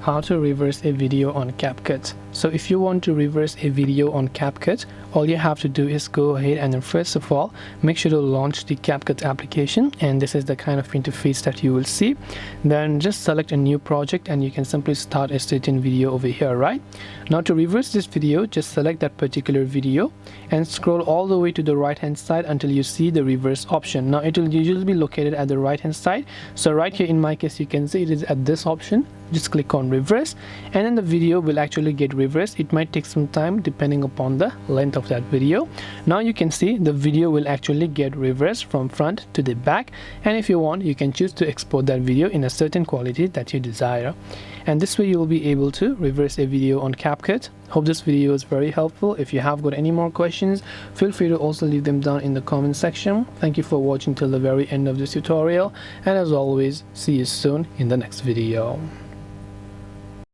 how to reverse a video on CapCut. So if you want to reverse a video on CapCut, all you have to do is go ahead and then first of all make sure to launch the CapCut application, and this is the kind of interface that you will see. Then just select a new project and you can simply start a certain video over here. Right now, to reverse this video, just select that particular video and scroll all the way to the right hand side until you see the reverse option. Now it will usually be located at the right hand side, so right here in my case you can see it is at this option. Just click on reverse and then the video will actually get reversed. It might take some time depending upon the length of that video. Now you can see the video will actually get reversed from front to the back, and if you want you can choose to export that video in a certain quality that you desire, and this way you will be able to reverse a video on CapCut. Hope this video is very helpful. If you have got any more questions, feel free to also leave them down in the comment section. Thank you for watching till the very end of this tutorial, and as always, see you soon in the next video.